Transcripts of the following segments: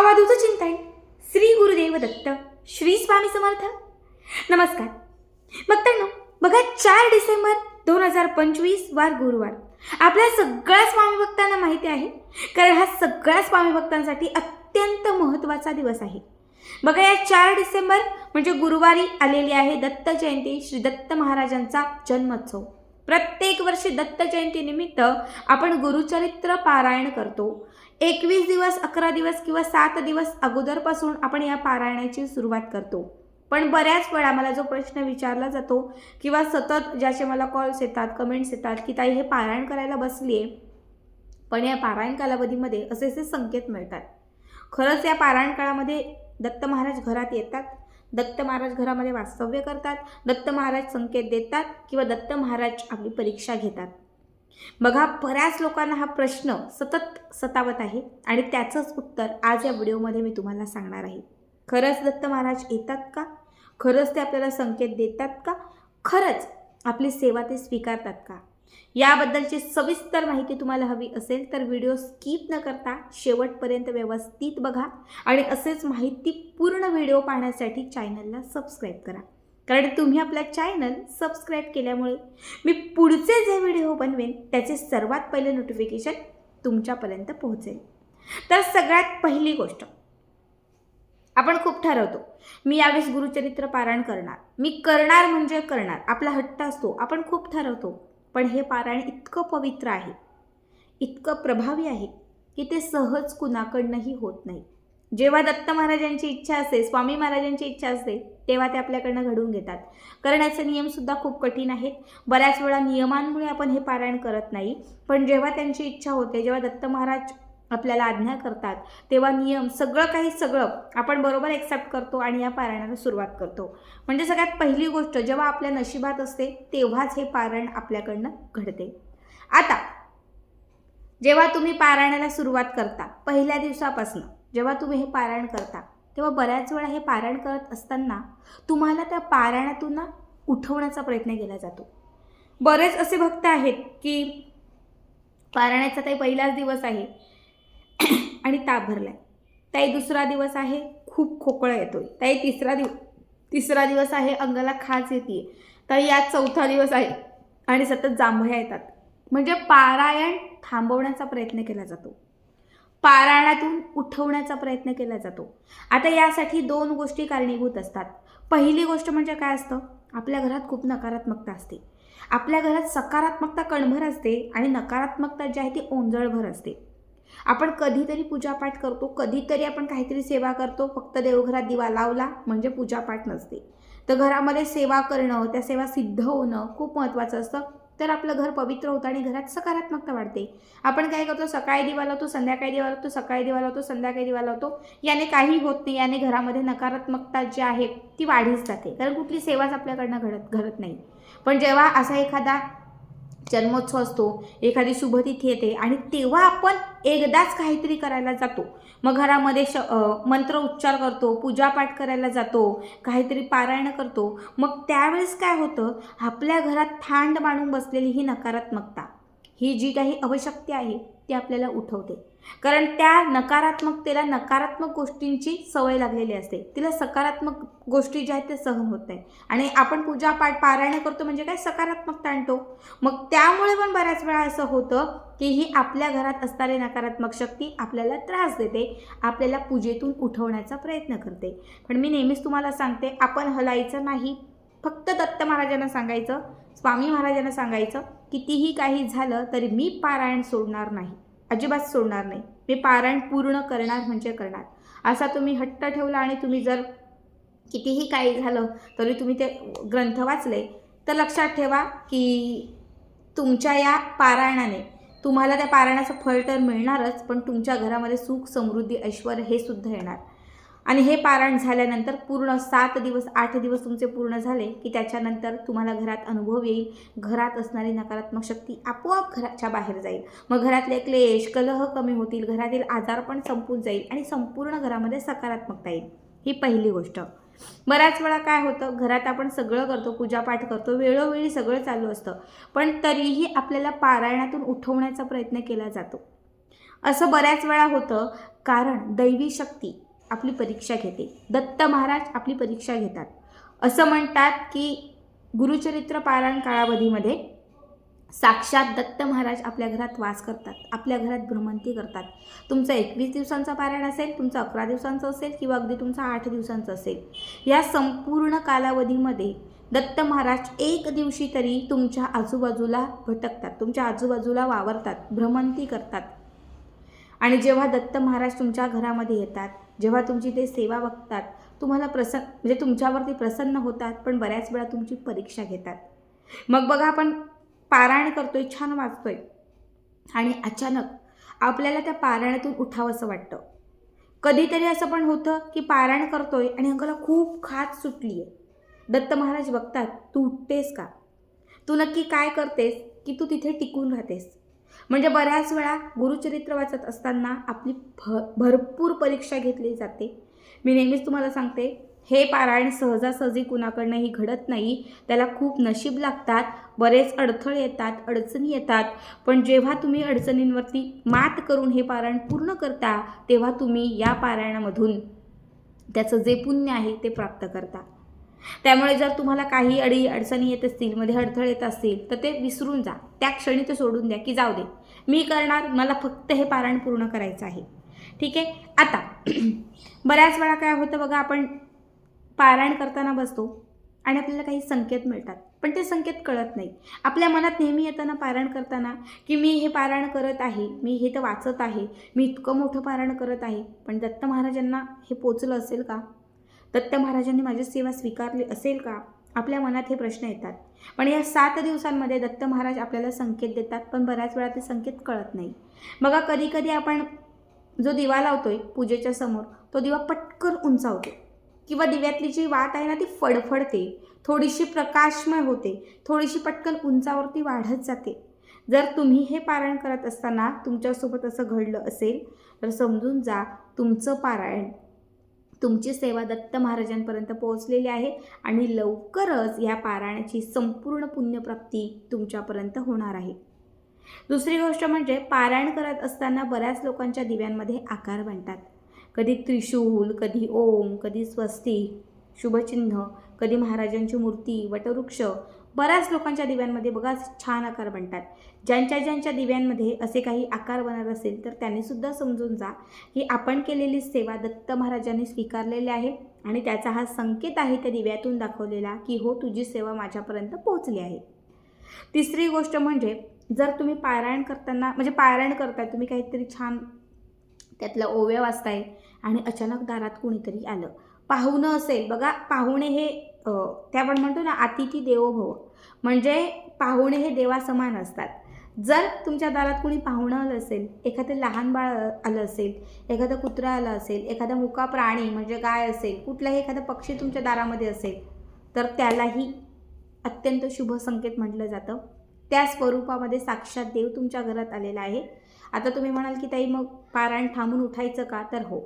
अवधूत चिंतन श्री गुरुदेव दत्त श्री स्वामी समर्थ. नमस्कार भक्तांनो, बघा 4 डिसेंबर 2025 वार गुरुवार आपल्या सगळ्या स्वामी भक्तांना माहिती आहे, कारण हा सगळ्या स्वामी भक्तांसाठी अत्यंत महत्त्वाचा दिवस आहे. बघा, या 4 डिसेंबर म्हणजे गुरुवारी आलेली आहे दत्त जयंती, श्री दत्त महाराजांचा जन्मोत्सव. प्रत्येक वर्षी दत्त जयंती निमित्त आपण गुरुचरित्र पारायण करतो. 21 दिवस, 11 दिवस किंवा 7 दिवस अगोदरपासून आपण या पारायणाची सुरुवात करतो. पण बऱ्याच वेळा मला जो प्रश्न विचारला जातो किंवा सतत ज्याचे मला कॉल्स येतात, कमेंट्स येतात की ताई हे पारायण करायला बसली आहे, पण या पारायण कालावधीमध्ये असे संकेत मिळतात. खरंच या पारायण काळामध्ये दत्त महाराज घरात येतात, दत्त महाराज घरामध्ये वास्तव्य करतात, दत्त महाराज संकेत देतात किंवा दत्त महाराज आपली परीक्षा घेतात? बघा, बऱ्याच लोकांना हा प्रश्न सतत सतावत आहे आणि त्याचंच उत्तर आज या व्हिडिओमध्ये मी तुम्हाला सांगणार आहे. खरंच दत्त महाराज येतात का? खरंच ते आपल्याला संकेत देतात का? खरंच आपली सेवा ते स्वीकारतात का? याबद्दलची सविस्तर माहिती तुम्हाला हवी असेल तर व्हिडिओ स्किप न करता शेवटपर्यंत व्यवस्थित बघा आणि असेच माहितीपूर्ण व्हिडिओ पाहण्यासाठी चॅनलला सबस्क्राईब करा, कारण तुम्ही आपल्या चॅनल सबस्क्राईब केल्यामुळे मी पुढचे जे व्हिडिओ बनवेन त्याचे सर्वात पहिले नोटिफिकेशन तुमच्यापर्यंत पोहोचेल. तर सगळ्यात पहिली गोष्ट, आपण खूप ठरवतो मी यावेळेस गुरुचरित्र पारायण करणार, मी करणार म्हणजे करणार, आपला हट्ट असतो, आपण खूप ठरवतो. पण हे पारायण इतकं पवित्र आहे, इतकं प्रभावी आहे की ते सहज कुणाकडनंही होत नाही. जेव्हा दत्त महाराजांची इच्छा असते, स्वामी महाराजांची इच्छा असते, तेव्हा ते आपल्याकडनं घडवून घेतात. करण्याचे नियमसुद्धा खूप कठीण आहेत. बऱ्याच वेळा नियमांमुळे आपण हे पारायण करत नाही, पण जेव्हा त्यांची इच्छा होते, जेव्हा दत्त महाराज आपल्याला आज्ञा करतात, तेव्हा नियम सगळं आपण बरोबर एक्सेप्ट करतो आणि या पारायणाला सुरुवात करतो. म्हणजे सगळ्यात पहिली गोष्ट, जेव्हा आपल्या नशिबात असते तेव्हाच हे पारायण आपल्याकडनं घडते. आता जेव्हा तुम्ही पारायणाला सुरुवात करता, पहिल्या दिवसापासून जेव्हा तुम्ही हे पारायण करता, तेव्हा बऱ्याच वेळा हे पारायण करत असताना तुम्हाला त्या पारायणातून उठवण्याचा प्रयत्न केला जातो. बरेच असे भक्त आहेत की पारायणाचा ताई पहिलाच दिवस आहे आणि ताप भरलाय, ताई दुसरा दिवस आहे खूप खोकळा येतोय, ताई तिसरा दिवस आहे अंगाला खाज येते, ताई आज चौथा दिवस आहे आणि सतत जांभया येतात. म्हणजे पारायण थांबवण्याचा प्रयत्न केला जातो, पारायणातून उठवण्याचा प्रयत्न केला जातो. आता यासाठी 2 गोष्टी कारणीभूत असतात. पहिली गोष्ट म्हणजे काय असतं, आपल्या घरात खूप नकारात्मकता असते, आपल्या घरात सकारात्मकता कणभर असते आणि नकारात्मकता जी आहे ती ओंजळभर असते. आपण कधीतरी पूजापाठ करतो, कधीतरी आपण काहीतरी सेवा करतो, फक्त देवघरात दिवा लावला म्हणजे पूजापाठ नसते. तर घरामध्ये सेवा करणं, त्या सेवा सिद्ध होणं खूप महत्त्वाचं असतं. तर आपलं घर पवित्र होतं आणि घरात सकारात्मकता वाढते. आपण काय करतो, सकाळी दिवा लावतो, संध्याकाळी दिवा लावतो, सकाळी दिवा लावतो, संध्याकाळी दिवा लावतो, याने काही होत नाही. याने घरामध्ये नकारात्मकता जी आहे ती वाढीच जाते, कारण कुठली सेवाच आपल्याकडनं घडत नाही. पण जेव्हा असा एखादा जन्मोत्सव असतो, एखादी शुभतिथी येते आणि तेव्हा आपण एकदाच काहीतरी करायला जातो, मग घरामध्ये मंत्र उच्चार करतो, पूजापाठ करायला जातो, काहीतरी पारायण करतो, मग त्यावेळेस काय होतं, आपल्या घरात थांड मांडून बसलेली ही नकारात्मकता, ही जी काही अवशक्ती आहे ती आपल्याला उठवते. कारण त्या नकारात्मकतेला नकारात्मक गोष्टींची सवय लागलेली असते, तिला सकारात्मक गोष्टी ज्या आहेत ते सहन होत नाही. आणि आपण पूजापाठ पारायण करतो म्हणजे काय, सकारात्मकता आणतो. मग त्यामुळे पण बऱ्याच वेळा असं होतं की ही आपल्या घरात असणारी नकारात्मक शक्ती आपल्याला त्रास देते, आपल्याला पूजेतून उठवण्याचा प्रयत्न करते. पण मी नेहमीच तुम्हाला सांगते, आपण हलायचं नाही, फक्त दत्त महाराजांना सांगायचं, स्वामी महाराजांना सांगायचं, कितीही काही झालं तरी मी पारायण सोडणार नाही, अजिबात सोडणार नाही, मी पारायण पूर्ण करणार म्हणजे करणार. असा तुम्ही हट्ट ठेवला आणि तुम्ही जर कितीही काही झालं तरी तुम्ही ते ग्रंथ वाचले, तर लक्षात ठेवा की तुमच्या या पारायणाने तुम्हाला त्या पारायणाचं फळ तर मिळणारच, पण तुमच्या घरामध्ये सुख, समृद्धी, ऐश्वर हे सुद्धा येणार. आणि हे पारायण झाल्यानंतर पूर्ण 7 दिवस 8 दिवस तुमचे पूर्ण झाले की त्याच्यानंतर तुम्हाला घरात अनुभव येईल, घरात असणारी नकारात्मक शक्ती आपोआप घराच्या बाहेर जाईल. मग घरातले क्लेश, कलह कमी होतील, घरातील आजारपण संपून जाईल आणि संपूर्ण घरामध्ये सकारात्मकता येईल. ही पहिली गोष्ट. बऱ्याच वेळा काय होतं, घरात आपण सगळं करतो, पूजापाठ करतो, वेळोवेळी सगळं चालू असतं, पण तरीही आपल्याला पारायणातून उठवण्याचा प्रयत्न केला जातो. असं बऱ्याच वेळा होतं, कारण दैवी शक्ती आपली परीक्षा घेते. दत्त महाराज आपली परीक्षा घेतात. असं म्हणतात की गुरुचरित्र पारायण कालावधीमध्ये साक्षात दत्त महाराज आपल्या घरात वास करतात, आपल्या घरात भ्रमंती करतात. तुमचं 21 दिवसांचं पारायण असेल, तुमचं 11 दिवसांचं असेल किंवा अगदी तुमचं 8 दिवसांचं असेल, या संपूर्ण कालावधीमध्ये दत्त महाराज एक दिवशी तरी तुमच्या आजूबाजूला भटकतात, तुमच्या आजूबाजूला वावरतात, भ्रमंती करतात. आणि जेव्हा दत्त महाराज तुमच्या घरामध्ये येतात, जेव्हा तुमची ते सेवा बघतात, तुम्हाला म्हणजे तुमच्यावरती प्रसन्न होतात, पण बऱ्याच वेळा तुमची परीक्षा घेतात. मग बघा, आपण पारायण करतोय, छान वाचतोय, आणि अचानक आपल्याला त्या पारायणातून उठावंसं वाटतं. कधीतरी असं पण होतं की पारायण करतोय आणि अंगाला खूप खाज सुटली आहे. दत्त महाराज बघतात, तू उठतेस का? तू नक्की काय करतेस की तू तिथे टिकून राहतेस? म्हणजे बऱ्याच वेळा गुरुचरित्र वाचत असताना आपली भरपूर परीक्षा घेतली जाते. मी नेहमीच तुम्हाला सांगते, हे पारायण सहजासहजी कुणाकडनंही घडत नाही. त्याला खूप नशीब लागतात, बरेच अडथळे येतात, अडचणी येतात. पण जेव्हा तुम्ही अडचणींवरती मात करून हे पारायण पूर्ण करता, तेव्हा तुम्ही या पारायणामधून त्याचं जे पुण्य आहे ते प्राप्त करता. त्यामुळे जर तुम्हाला काही अडचणी येत असतील, मध्ये अडथळे येत असतील, तर ते विसरून जा. त्या क्षणी ते सोडून द्या की जाऊ दे, मी करणार, मला फक्त हे पारायण पूर्ण करायचं आहे. ठीक आहे. आता बऱ्याच वेळा काय होतं बघा, आपण पारायण करताना बसतो आणि आपल्याला काही संकेत मिळतात, पण ते संकेत कळत नाही. आपल्या मनात नेहमी येताना पारायण करताना की मी हे पारायण करत आहे, मी हे तर वाचत आहे, मी इतकं मोठं पारायण करत आहे, पण दत्त महाराजांना हे पोचलं असेल का? दत्त महाराजांनी माझी सेवा स्वीकारली असेल का? आपल्या मनात हे प्रश्न येतात. पण या 7 दिवसांमध्ये दत्त महाराज आपल्याला संकेत देतात, पण बऱ्याच वेळा ते संकेत कळत नाही. बघा, कधी कधी आपण जो दिवा लावतोय पूजेच्या समोर, तो दिवा पटकन उंचावतो, किंवा दिव्यातली जी वात आहे ना ती फडफडते, थोडीशी प्रकाशमय होते, थोडीशी पटकन उंचावरती वाढत जाते. जर तुम्ही हे पारायण करत असताना तुमच्यासोबत असं घडलं असेल, तर समजून जा, तुमचं पारायण, तुमची सेवा दत्त महाराजांपर्यंत पोहोचलेली आहे आणि लवकरच या पारायणाची संपूर्ण पुण्यप्राप्ती तुमच्यापर्यंत होणार आहे. दुसरी गोष्ट म्हणजे, पारायण करत असताना बऱ्याच लोकांच्या दिव्यांमध्ये आकार बनतात. कधी त्रिशूल, कधी ओम, कधी स्वस्तिक, शुभचिन्ह, कधी महाराजांची मूर्ती, वटवृक्ष. बऱ्याच लोकांच्या दिव्यांमध्ये बघा छान आकार बनतात. ज्यांच्या दिव्यांमध्ये असे काही आकार बनत असेल, तर त्यांनीसुद्धा समजून जा की आपण केलेली सेवा दत्त महाराजांनी स्वीकारलेली आहे आणि त्याचा हा संकेत आहे त्या दिव्यातून दाखवलेला की हो, तुझी सेवा माझ्यापर्यंत पोहोचली आहे. तिसरी गोष्ट म्हणजे, जर तुम्ही पारायण करताना, म्हणजे पारायण करताय, तुम्ही काहीतरी छान त्यातलं ओव्या वाचताय आणि अचानक दारात कोणीतरी आलं, पाहुणं असेल. बघा, पाहुणे हे ते आपण म्हणतो ना, अतिथी देवो भव, म्हणजे पाहुणे हे देवासमान असतात. जर तुमच्या दारात कोणी पाहुणं आलं असेल, एखादं लहान बाळ आलं असेल, एखादा कुत्रा आला असेल, एखादा मुका प्राणी म्हणजे गाय असेल, कुठलाही एखादा पक्षी तुमच्या दारामध्ये असेल, तर त्यालाही अत्यंत शुभ संकेत म्हटलं जातं. त्या स्वरूपामध्ये साक्षात देव तुमच्या घरात आलेला आहे. आता तुम्ही म्हणाल की ताई, मग पारायण थांबून उठायचं का? तर हो,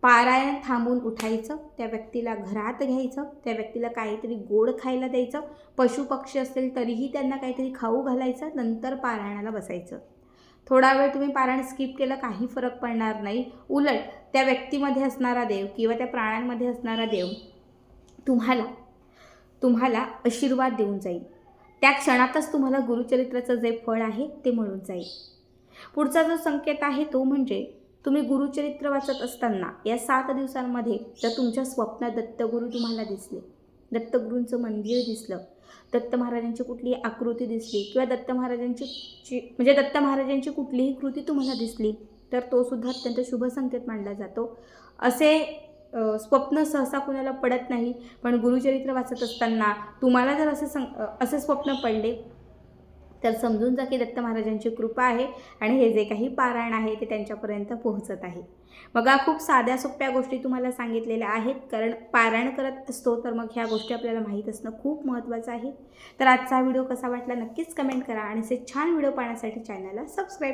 पारायण थांबून उठायचं, त्या व्यक्तीला घरात घ्यायचं, त्या व्यक्तीला काहीतरी गोड खायला द्यायचं, पशुपक्षी असेल तरीही त्यांना काहीतरी खाऊ घालायचं, नंतर पारायणाला बसायचं. थोडा वेळ तुम्ही पारायण स्किप केलं, काही फरक पडणार नाही. उलट त्या व्यक्तीमध्ये असणारा देव किंवा त्या प्राण्यांमध्ये असणारा देव तुम्हाला आशीर्वाद देऊन जाईल. त्या क्षणातच तुम्हाला गुरुचरित्राचं जे फळ आहे ते मिळून जाईल. पुढचा जो संकेत आहे तो म्हणजे, तुम्ही गुरुचरित्र वाचत असताना या 7 दिवसांमध्ये जर तुमच्या स्वप्नात दत्तगुरू तुम्हाला दिसले, दत्तगुरूंचं मंदिर दिसलं, दत्त महाराजांची कुठलीही आकृती दिसली किंवा दत्त महाराजांची कुठलीही कृती तुम्हाला दिसली, तर तो सुद्धा अत्यंत शुभ संकेत मानला जातो. असे स्वप्न सहसा कुणाला पडत नाही, पण गुरुचरित्र वाचत असताना तुम्हाला जर असे स्वप्न पडले, तर समजून जा की दत्त महाराजांची कृपा आहे आणि हे जे काही पारायण आहे ते त्यांच्यापर्यंत पोहोचत आहे. बघा, खूप साध्या सोप्या गोष्टी तुम्हाला सांगितलेल्या आहेत, कारण पारायण करत असतो तर मग ह्या गोष्टी आपल्याला माहीत असणं खूप महत्त्वाचं आहे. तर आजचा व्हिडिओ कसा वाटला नक्कीच कमेंट करा आणि असे छान व्हिडिओ पाहण्यासाठी चॅनलला सबस्क्राईब